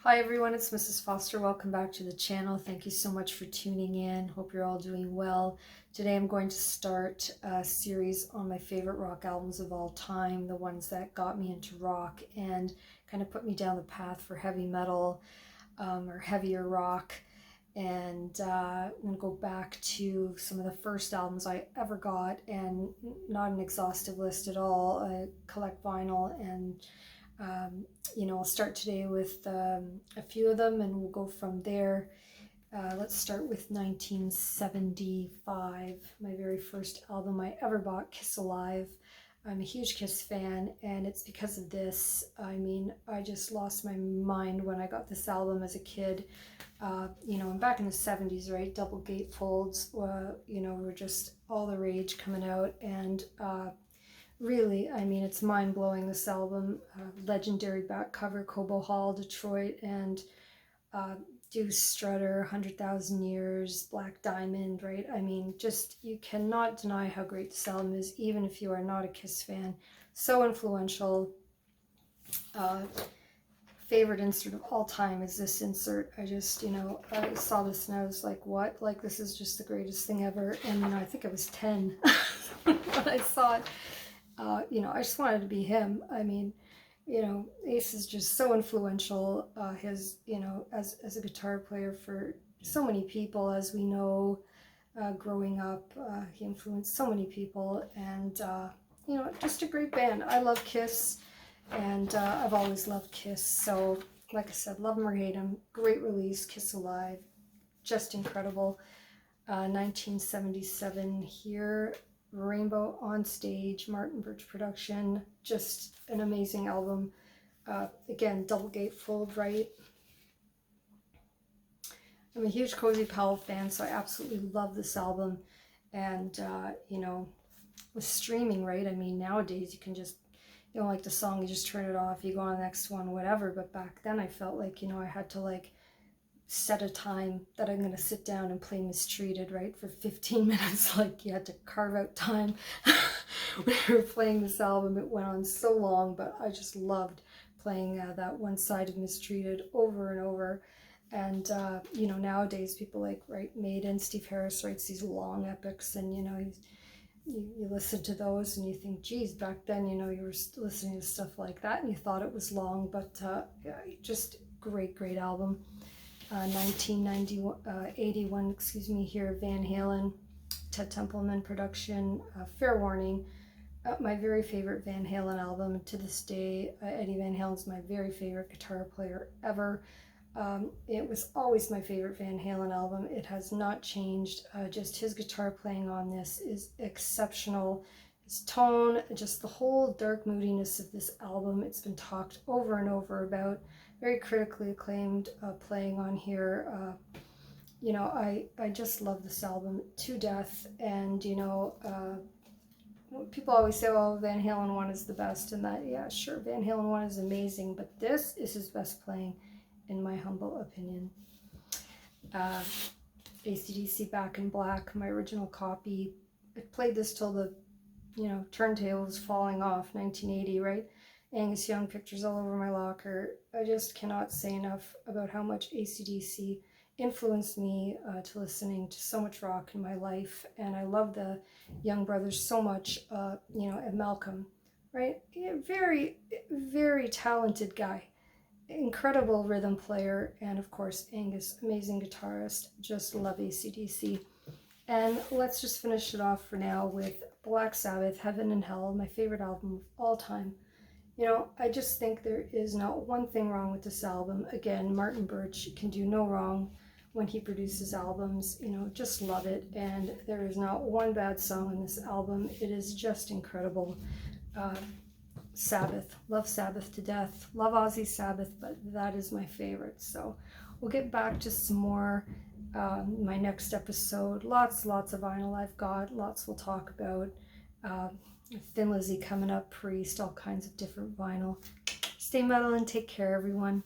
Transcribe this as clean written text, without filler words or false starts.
Hi everyone, it's Mrs. Foster. Welcome back to the channel. Thank you so much for tuning in. Hope you're all doing well. Today I'm going to start a series on my favorite rock albums of all time, the ones that got me into rock and kind of put me down the path for heavy metal or heavier rock. And I'm going to go back to some of the first albums I ever got, and not an exhaustive list at all. I collect vinyl, and I'll start today with a few of them and we'll go from there. Let's start with 1975, my very first album I ever bought, Kiss Alive. I'm a huge Kiss fan, and it's because of this. I mean, I just lost my mind when I got this album as a kid. And back in the 70s, right? Double gatefolds, were just all the rage coming out, and really, I mean, it's mind-blowing, this album. Legendary back cover, Cobo Hall, Detroit, and Deuce Strutter, 100,000 Years, Black Diamond, right? I mean, just, you cannot deny how great this album is, even if you are not a Kiss fan. So influential. Favorite insert of all time is this insert. I just, I saw this and I was like, what? Like, this is just the greatest thing ever. And, I think I was 10 when I saw it. I just wanted to be him. I mean, Ace is just so influential. As a guitar player for so many people, as we know, growing up, he influenced so many people, and just a great band. I love Kiss, and I've always loved Kiss. So, like I said, love them or hate them. Great release, Kiss Alive, just incredible. 1977 here. Rainbow on Stage, Martin Birch production, just an amazing album. Again, double gatefold, right? I'm a huge Cozy Powell fan, so I absolutely love this album. And with streaming, right? I mean, nowadays you can just, you don't like the song, you just turn it off, you go on the next one, whatever. But back then I felt like, I had to set a time that I'm going to sit down and play Mistreated, right, for 15 minutes. Like, you had to carve out time when we were playing this album. It went on so long, but I just loved playing that one side of Mistreated over and over. And nowadays people write Maiden, Steve Harris writes these long epics, and you listen to those and you think, geez, back then you were listening to stuff like that and you thought it was long. But just great album. 1981, here, Van Halen, Ted Templeman production. Fair warning, my very favorite Van Halen album to this day. Eddie Van Halen's my very favorite guitar player ever. It was always my favorite Van Halen album. It has not changed. Just his guitar playing on this is exceptional. His tone, just the whole dark moodiness of this album, it's been talked over and over about. Very critically acclaimed playing on here. I just love this album to death. And people always say, oh, Van Halen 1 is the best, and that, yeah, sure, Van Halen 1 is amazing, but this is his best playing, in my humble opinion. AC/DC Back in Black, my original copy. I played this till the turntable was falling off, 1980, right? Angus Young pictures all over my locker. I just cannot say enough about how much AC/DC influenced me to listening to so much rock in my life. And I love the Young brothers so much, and Malcolm, right? Very, very talented guy. Incredible rhythm player. And of course, Angus, amazing guitarist. Just love AC/DC. And let's just finish it off for now with Black Sabbath, Heaven and Hell, my favorite album of all time. I just think there is not one thing wrong with this album. Again, Martin Birch can do no wrong when he produces albums. Just love it. And there is not one bad song in this album. It is just incredible. Sabbath. Love Sabbath to death. Love Ozzy Sabbath, but that is my favorite. So we'll get back to some more my next episode. Lots of vinyl I've got. Lots we'll talk about. Thin Lizzy coming up, Priest, all kinds of different vinyl. Stay metal and take care, everyone.